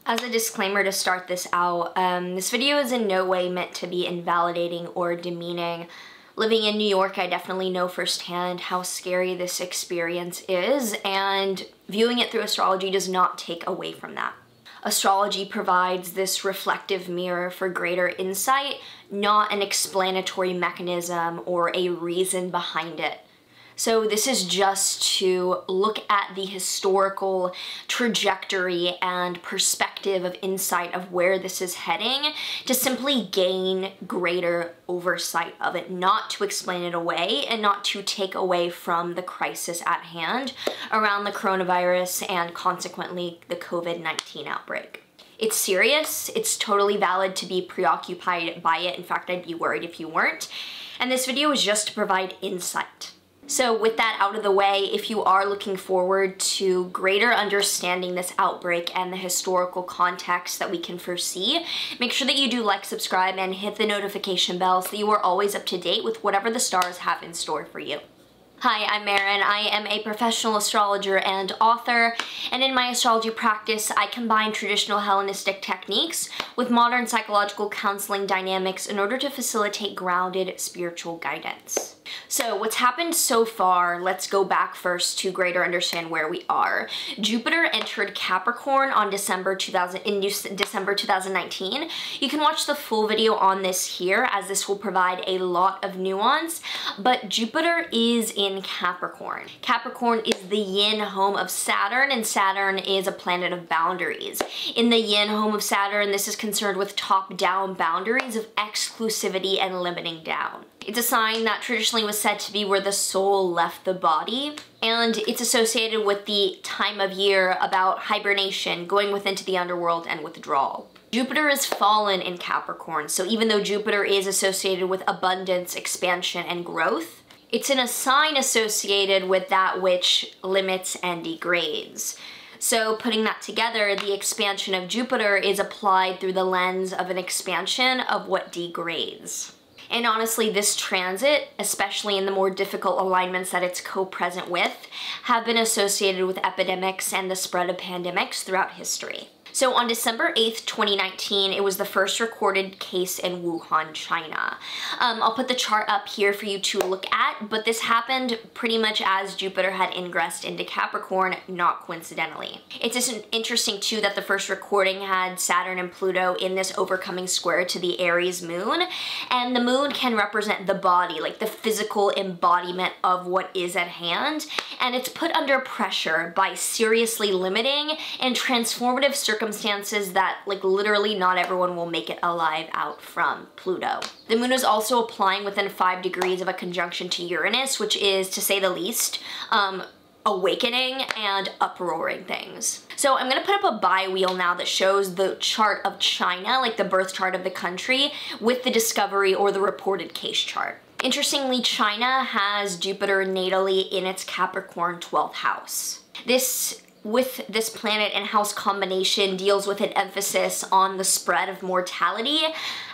As a disclaimer to start this out, this video is in no way meant to be invalidating or demeaning. Living in New York, I definitely know firsthand how scary this experience is, and viewing it through astrology does not take away from that. Astrology provides this reflective mirror for greater insight, not an explanatory mechanism or a reason behind it. So this is just to look at the historical trajectory and perspective of insight of where this is heading to simply gain greater oversight of it, not to explain it away and not to take away from the crisis at hand around the coronavirus and consequently the COVID-19 outbreak. It's serious, it's totally valid to be preoccupied by it. In fact, I'd be worried if you weren't. And this video is just to provide insight. So with that out of the way, if you are looking forward to greater understanding this outbreak and the historical context that we can foresee, make sure that you do like, subscribe, and hit the notification bell so that you are always up to date with whatever the stars have in store for you. Hi, I'm Maren. I am a professional astrologer and author, and in my astrology practice, I combine traditional Hellenistic techniques with modern psychological counseling dynamics in order to facilitate grounded spiritual guidance. So what's happened so far, let's go back first to greater understand where we are. Jupiter entered Capricorn on December 2019. You can watch the full video on this here, as this will provide a lot of nuance, but Jupiter is in Capricorn. Capricorn is the yin home of Saturn, and Saturn is a planet of boundaries. In the yin home of Saturn, this is concerned with top-down boundaries of exclusivity and limiting down. It's a sign that traditionally was said to be where the soul left the body, and it's associated with the time of year about hibernation, going within to the underworld, and withdrawal. Jupiter is fallen in Capricorn, so even though Jupiter is associated with abundance, expansion, and growth, it's in a sign associated with that which limits and degrades. So putting that together, the expansion of Jupiter is applied through the lens of an expansion of what degrades. And honestly, this transit, especially in the more difficult alignments that it's co-present with, have been associated with epidemics and the spread of pandemics throughout history. So on December 8th, 2019, it was the first recorded case in Wuhan, China. I'll put the chart up here for you to look at, but this happened pretty much as Jupiter had ingressed into Capricorn, not coincidentally. It's just interesting too that the first recording had Saturn and Pluto in this overcoming square to the Aries moon, and the moon can represent the body, like the physical embodiment of what is at hand, and it's put under pressure by seriously limiting and transformative circumstances that like literally not everyone will make it alive out from Pluto. The moon is also applying within 5 degrees of a conjunction to Uranus, which is, to say the least, awakening and uproaring things. So I'm gonna put up a bi-wheel now that shows the chart of China, like the birth chart of the country, with the discovery or the reported case chart. Interestingly, China has Jupiter natally in its Capricorn 12th house. With this planet and house combination deals with an emphasis on the spread of mortality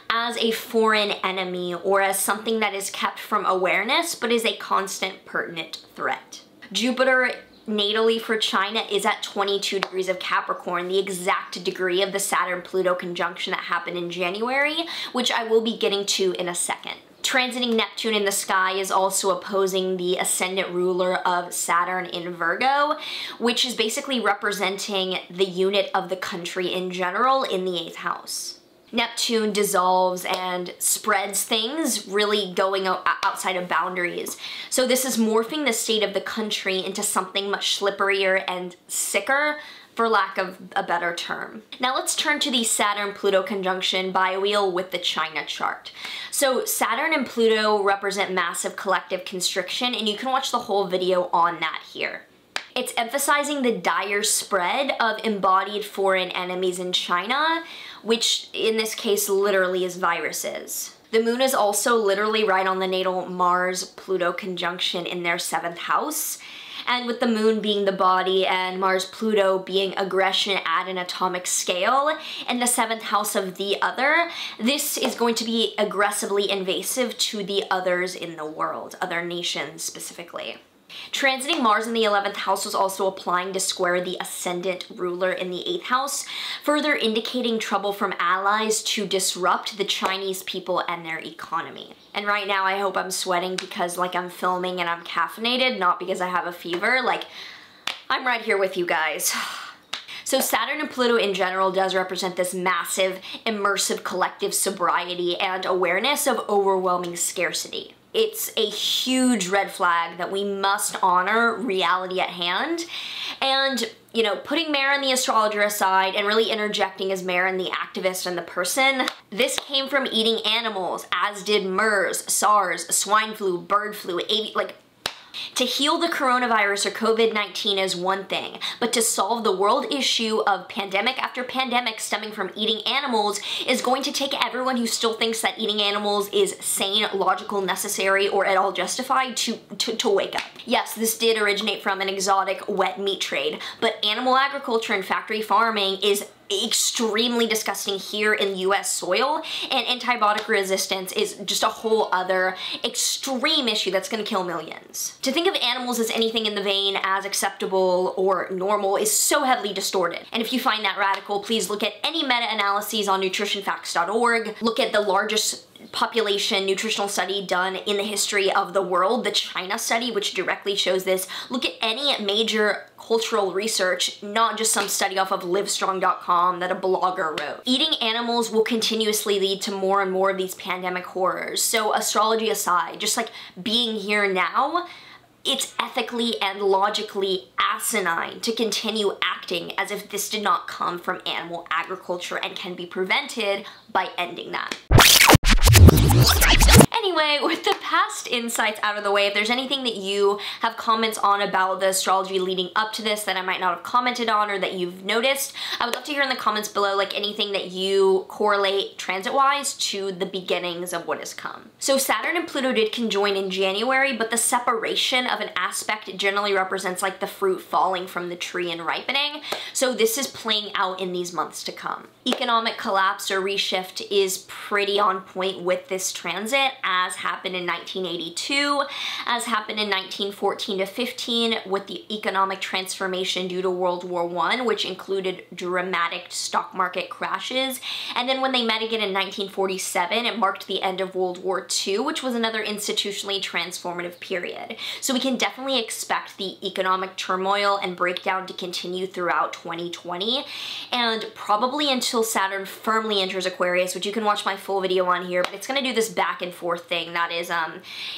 as a foreign enemy or as something that is kept from awareness but is a constant pertinent threat. Jupiter natally for China is at 22 degrees of Capricorn, the exact degree of the Saturn-Pluto conjunction that happened in January, which I will be getting to in a second. Transiting Neptune in the sky is also opposing the ascendant ruler of Saturn in Virgo, which is basically representing the unit of the country in general in the 8th house. Neptune dissolves and spreads things, really going outside of boundaries. So this is morphing the state of the country into something much slipperier and sicker, for lack of a better term. Now let's turn to the Saturn-Pluto conjunction bi-wheel with the China chart. So Saturn and Pluto represent massive collective constriction, and you can watch the whole video on that here. It's emphasizing the dire spread of embodied foreign enemies in China, which in this case literally is viruses. The moon is also literally right on the natal Mars-Pluto conjunction in their 7th house. And with the moon being the body and Mars-Pluto being aggression at an atomic scale, and the 7th house of the other, this is going to be aggressively invasive to the others in the world, other nations specifically. Transiting Mars in the 11th house was also applying to square the ascendant ruler in the 8th house, further indicating trouble from allies to disrupt the Chinese people and their economy. And right now I hope I'm sweating because like I'm filming and I'm caffeinated, not because I have a fever. Like, I'm right here with you guys. So Saturn and Pluto in general does represent this massive, immersive collective sobriety and awareness of overwhelming scarcity. It's a huge red flag that we must honor reality at hand. And, you know, putting Maren the astrologer aside and really interjecting as Maren the activist and the person, this came from eating animals, as did MERS, SARS, swine flu, bird flu, to heal the coronavirus or COVID-19 is one thing, but to solve the world issue of pandemic after pandemic stemming from eating animals is going to take everyone who still thinks that eating animals is sane, logical, necessary, or at all justified to wake up. Yes, this did originate from an exotic wet meat trade, but animal agriculture and factory farming is extremely disgusting here in US soil, and antibiotic resistance is just a whole other extreme issue that's gonna kill millions. To think of animals as anything in the vein as acceptable or normal is so heavily distorted. And if you find that radical, please look at any meta-analyses on nutritionfacts.org, look at the largest population nutritional study done in the history of the world, the China study, which directly shows this. Look at any major cultural research, not just some study off of livestrong.com that a blogger wrote. Eating animals will continuously lead to more and more of these pandemic horrors. So astrology aside, just like being here now, it's ethically and logically asinine to continue acting as if this did not come from animal agriculture and can be prevented by ending that. Anyway, with the past insights out of the way, if there's anything that you have comments on about the astrology leading up to this that I might not have commented on or that you've noticed, I would love to hear in the comments below, like anything that you correlate transit-wise to the beginnings of what has come. So Saturn and Pluto did conjoin in January, but the separation of an aspect generally represents like the fruit falling from the tree and ripening. So this is playing out in these months to come. Economic collapse or reshift is pretty on point with this transit, as happened in 1982, as happened in 1914 to 15 with the economic transformation due to World War I, which included dramatic stock market crashes. And then when they met again in 1947, it marked the end of World War II, which was another institutionally transformative period. So we can definitely expect the economic turmoil and breakdown to continue throughout 2020, and probably until Saturn firmly enters Aquarius, which you can watch my full video on here, but it's gonna do this back and forth thing that is,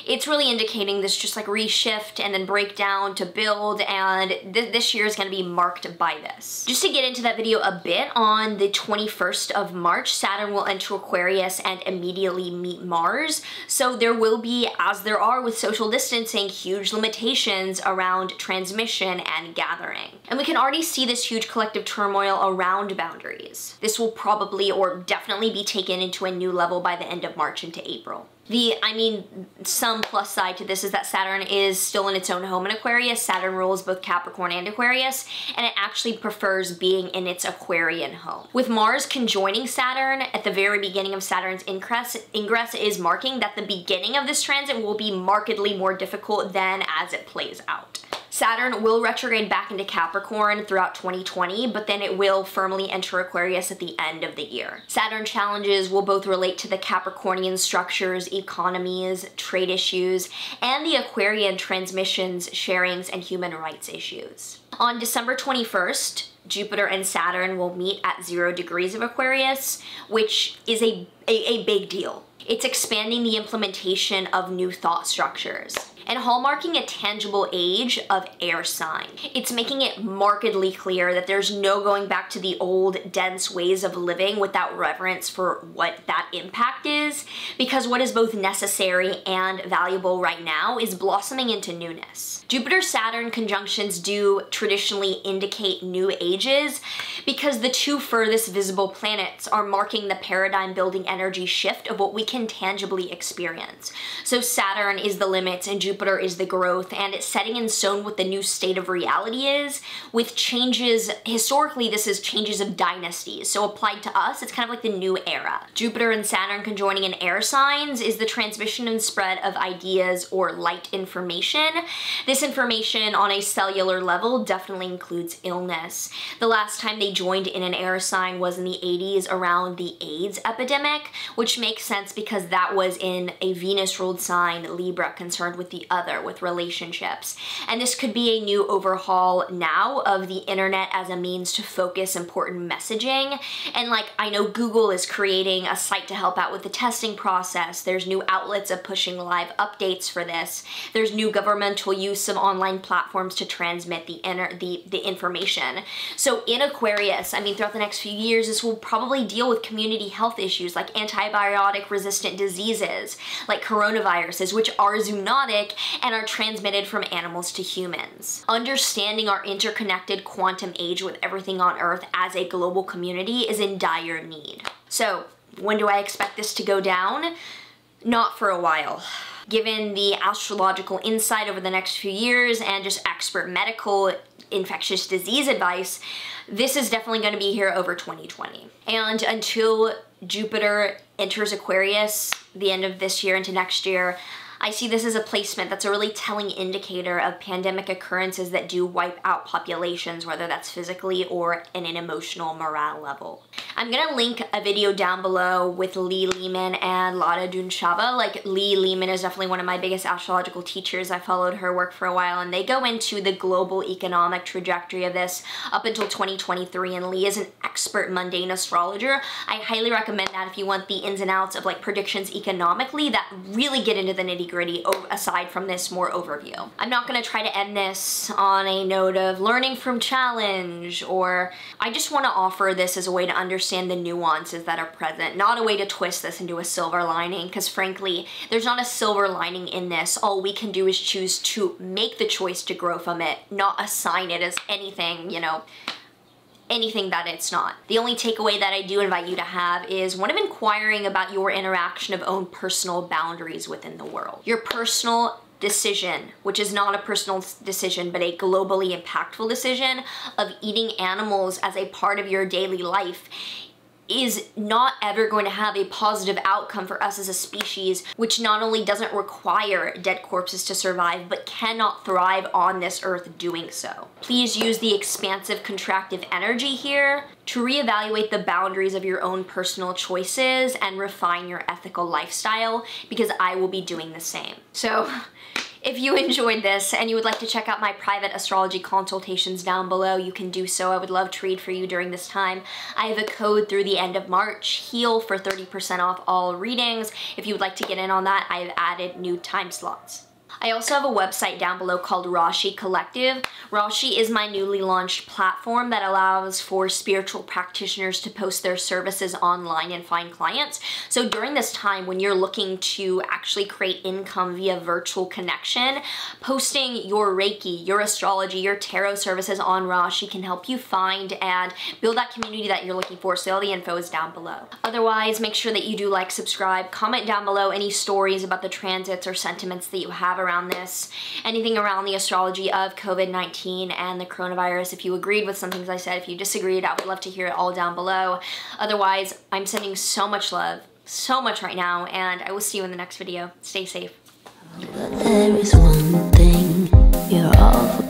it's really indicating this just like reshift and then breakdown to build, and this year is gonna be marked by this. Just to get into that video a bit, on the 21st of March, Saturn will enter Aquarius and immediately meet Mars. So there will be, as there are with social distancing, huge limitations around transmission and gathering. And we can already see this huge collective turmoil around boundaries. This will probably or definitely be taken into a new level by the end of March into April. Some plus side to this is that Saturn is still in its own home in Aquarius. Saturn rules both Capricorn and Aquarius, and it actually prefers being in its Aquarian home. With Mars conjoining Saturn at the very beginning of Saturn's ingress is marking that the beginning of this transit will be markedly more difficult than as it plays out. Saturn will retrograde back into Capricorn throughout 2020, but then it will firmly enter Aquarius at the end of the year. Saturn challenges will both relate to the Capricornian structures, economies, trade issues, and the Aquarian transmissions, sharings, and human rights issues. On December 21st, Jupiter and Saturn will meet at 0 degrees of Aquarius, which is a big deal. It's expanding the implementation of new thought structures and hallmarking a tangible age of air sign. It's making it markedly clear that there's no going back to the old, dense ways of living without reverence for what that impact is, because what is both necessary and valuable right now is blossoming into newness. Jupiter-Saturn conjunctions do traditionally indicate new ages because the two furthest visible planets are marking the paradigm-building energy shift of what we can tangibly experience. So Saturn is the limits and Jupiter Jupiter is the growth, and it's setting in stone what the new state of reality is, with changes. Historically, this is changes of dynasties, so applied to us, it's kind of like the new era. Jupiter and Saturn conjoining in air signs is the transmission and spread of ideas or light information. This information on a cellular level definitely includes illness. The last time they joined in an air sign was in the 80s around the AIDS epidemic, which makes sense because that was in a Venus-ruled sign, Libra, concerned with the other, with relationships. And this could be a new overhaul now of the internet as a means to focus important messaging. And like, I know Google is creating a site to help out with the testing process. There's new outlets of pushing live updates for this. There's new governmental use of online platforms to transmit the information. So in Aquarius, I mean, throughout the next few years, this will probably deal with community health issues like antibiotic resistant diseases, like coronaviruses, which are zoonotic and are transmitted from animals to humans. Understanding our interconnected quantum age with everything on Earth as a global community is in dire need. So when do I expect this to go down? Not for a while. Given the astrological insight over the next few years and just expert medical infectious disease advice, this is definitely going to be here over 2020. And until Jupiter enters Aquarius, the end of this year into next year, I see this as a placement that's a really telling indicator of pandemic occurrences that do wipe out populations, whether that's physically or in an emotional morale level. I'm gonna link a video down below with Lehman Lada Duncheva. Like, Lehman is definitely one of my biggest astrological teachers. I followed her work for a while, and they go into the global economic trajectory of this up until 2023, and Lee is an expert mundane astrologer. I highly recommend that if you want the ins and outs of like predictions economically that really get into the nitty-gritty aside from this more overview. I'm not gonna try to end this on a note of learning from challenge, or I just wanna offer this as a way to understand the nuances that are present, not a way to twist this into a silver lining, because frankly, there's not a silver lining in this. All we can do is choose to make the choice to grow from it, not assign it as anything, you know, anything that it's not. The only takeaway that I do invite you to have is one of inquiring about your interaction of own personal boundaries within the world. Your personal decision, which is not a personal decision, but a globally impactful decision of eating animals as a part of your daily life, is not ever going to have a positive outcome for us as a species, which not only doesn't require dead corpses to survive, but cannot thrive on this earth doing so. Please use the expansive contractive energy here to reevaluate the boundaries of your own personal choices and refine your ethical lifestyle, because I will be doing the same. So if you enjoyed this and you would like to check out my private astrology consultations down below, you can do so. I would love to read for you during this time. I have a code through the end of March, HEAL, for 30% off all readings. If you would like to get in on that, I have added new time slots. I also have a website down below called Rashi Collective. Rashi is my newly launched platform that allows for spiritual practitioners to post their services online and find clients. So during this time when you're looking to actually create income via virtual connection, posting your Reiki, your astrology, your tarot services on Rashi can help you find and build that community that you're looking for. So all the info is down below. Otherwise, make sure that you do like, subscribe, comment down below any stories about the transits or sentiments that you have around this, anything around the astrology of COVID-19 and the coronavirus. If you agreed with some things I said, if you disagreed, I would love to hear it all down below. Otherwise, I'm sending so much love, so much right now, and I will see you in the next video. Stay safe. But there is one thing you're all